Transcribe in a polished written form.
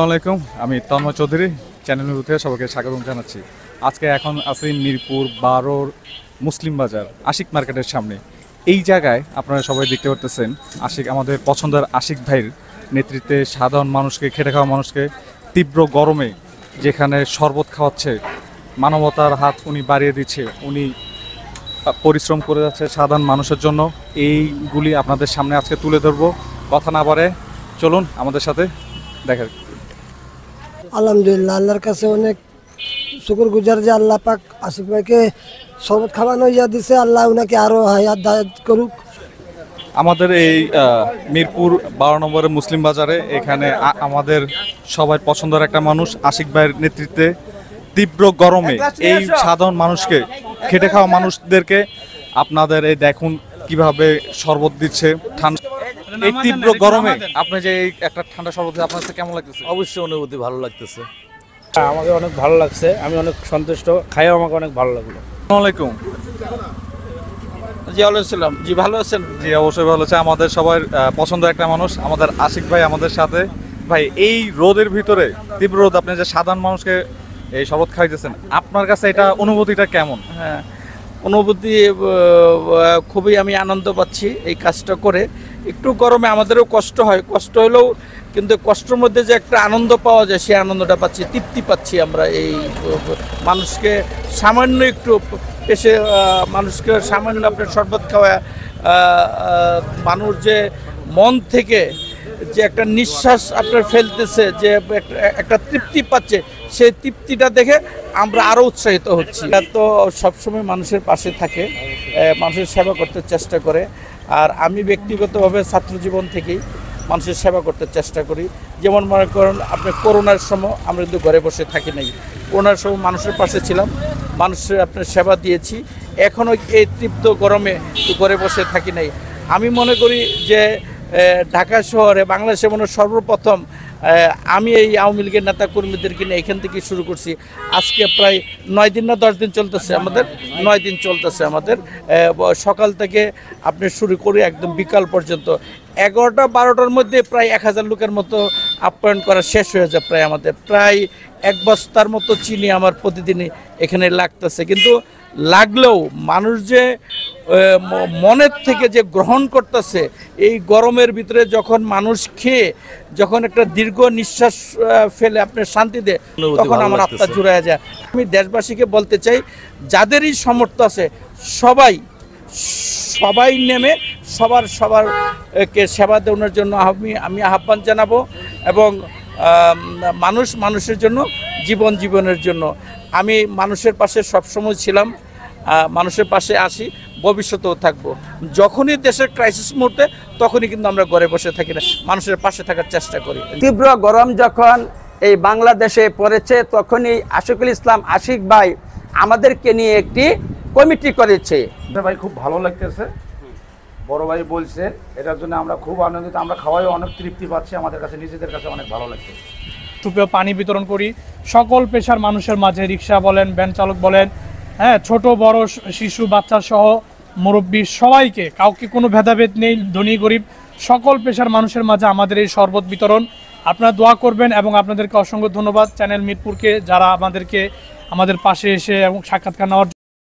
আসসালামু আলাইকুম, আমি তন্ময় চৌধুরী চ্যানেলের থেকে সবাইকে স্বাগত জানাচ্ছি। আজকে এখন আছি মিরপুর 12 মুসলিম বাজার আশিক মার্কেটের সামনে। এই জায়গায় আপনারা সবাই দেখতে পারতেছেন আশিক, আমাদের পছন্দের আশিক ভাইয়ের নেতৃত্বে সাধারণ মানুষকে, খেটে খাওয়া মানুষকে তীব্র গরমে যেখানে শরবত খাওয়াচ্ছে, মানবতার হাত উনি বাড়িয়ে দিচ্ছে, উনি পরিশ্রম করে যাচ্ছে সাধারণ মানুষের জন্য। এইগুলি আপনাদের সামনে আজকে তুলে ধরবো। কথা না বাড়ে চলুন আমাদের সাথে দেখা। আলহামদুলিল্লাহ, আল্লাহর কাছে অনেক শুকর গুজার যে আল্লাহ পাক আশিক ভাইকে শরবত খাওয়ানো ইয়া দিছে। আল্লাহ উনাকে আরো হায়াত দায়াত করুক। আমাদের এই মিরপুর 12 নম্বরের মুসলিম বাজারে এখানে আমাদের সবাই পছন্দের একটা মানুষ আশিক ভাইয়ের নেতৃত্বে তীব্র গরমে এই সাধারণ মানুষকে, খেটে খাওয়া মানুষদেরকে আপনাদের এই দেখুন কিভাবে শরবত দিচ্ছে। ঠান্ডা এই তীব্র গরমে আপনি যে এই একটা ঠান্ডা শরবত আপনার কাছে কেমন লাগতেছে? অবশ্যই অনুভূতি ভালো লাগতেছে। আমাকে অনেক ভালো লাগছে, আমি অনেক সন্তুষ্ট, খাইও আমাকে অনেক ভালো লাগলো। আসসালামু আলাইকুম। জি আলাইসালাম। জি ভালো আছেন? জি অবশ্যই ভালো আছে। আমাদের সবার পছন্দের একটা মানুষ আমাদের আশিক ভাই আমাদের সাথে। ভাই, এই রোদের ভিতরে, তীব্র রোদ, আপনি যে সাধারণ মানুষকে এই শরবত খাইতেছেন, আপনার কাছে এটা অনুভূতিটা কেমন? হ্যাঁ, অনুভূতি খুবই আমি আনন্দ পাচ্ছি এই কাজটা করে। একটু গরমে আমাদেরও কষ্ট হয়, কষ্ট হলেও কিন্তু কষ্টের মধ্যে যে একটা আনন্দ পাওয়া যায়, সেই আনন্দটা পাচ্ছি, তৃপ্তি পাচ্ছি আমরা। এই মানুষকে সামান্য একটু এসে মানুষকে সামান্য আপনার শরবত খাওয়া, মানুষ যে মন থেকে যে একটা নিঃশ্বাস আপনার ফেলতেছে, যে একটা তৃপ্তি পাচ্ছে, সেই তৃপ্তিটা দেখে আমরা আরও উৎসাহিত হচ্ছি। তো সবসময় মানুষের পাশে থাকে, মানুষের সেবা করতে চেষ্টা করে। আর আমি ব্যক্তিগতভাবে ছাত্র জীবন থেকেই মানুষের সেবা করতে চেষ্টা করি। যেমন মনে করেন আপনি করোনার সময় আমরা কিন্তু ঘরে বসে থাকি নাই, করোনার সময় মানুষের পাশে ছিলাম, মানুষের আপনার সেবা দিয়েছি। এখনও এই তীব্র গরমে ঘরে বসে থাকি নাই। আমি মনে করি যে ঢাকা শহরে, বাংলাদেশে মনে সর্বপ্রথম আমি এই আওয়ামী লীগের নেতা কর্মীদেরকে নিয়ে এখান থেকে শুরু করছি। আজকে প্রায় 9 দিন না 10 দিন চলতেছে আমাদের, 9 দিন চলতেছে আমাদের। সকাল থেকে আপনি শুরু করি একদম বিকাল পর্যন্ত 11টা-12টার মধ্যে প্রায় 1000 লোকের মতো আপ্যায়ন করা শেষ হয়ে যায়। প্রায় আমাদের প্রায় 1 বস্তার মতো চিনি আমার প্রতিদিনই এখানে লাগতেছে। কিন্তু লাগলেও মানুষ যে মনের থেকে যে গ্রহণ করতেছে, এই গরমের ভিতরে যখন মানুষ খেয়ে যখন একটা দীর্ঘ নিঃশ্বাস ফেলে আপনার শান্তি দেয়, তখন আমার আত্মা জুড়ায় যায়। আমি দেশবাসীকে বলতে চাই, যাদেরই সামর্থ্য আছে সবাই নেমে সবারকে সেবা দেওয়ার জন্য আমি আহ্বান জানাবো। এবং মানুষের জন্য, জীবনের জন্য আমি মানুষের পাশে সবসময় ছিলাম, মানুষের পাশে আসি, ভবিষ্যতেও থাকবো। যখনই দেশের ক্রাইসিস মুহূর্তে, তখনই কিন্তু আমরা ঘরে বসে থাকি না, মানুষের পাশে থাকার চেষ্টা করি। তীব্র গরম যখন এই বাংলাদেশে পড়েছে, তখনই আশিকুল ইসলাম আশিক ভাই আমাদেরকে নিয়ে একটি কমিটি করেছে। ভাই খুব ভালো লাগতেছে, বড় ভাই বলছে, এটার জন্য আমরা খুব আনন্দিত। আমরা খাওয়াই অনেক তৃপ্তি পাচ্ছি, আমাদের কাছে নিজেদের কাছে অনেক ভালো লাগছে। টুপে পানি বিতরণ করি সকল পেশার মানুষের মাঝে, রিক্সা বলেন, ভ্যান চালক বলেন, হ্যাঁ, ছোট বড়, শিশু বাচ্চা সহ মুরব্বী সবাইকে, কাউকে কোনো ভেদাভেদ নেই, ধনী গরিব সকল পেশার মানুষের মাঝে আমাদের এই শরবত বিতরণ। আপনারা দোয়া করবেন এবং আপনাদেরকে অসংখ্য ধন্যবাদ চ্যানেল মিরপুরকে, যারা আমাদের পাশে এসে এবং সাক্ষাৎকার নেওয়ার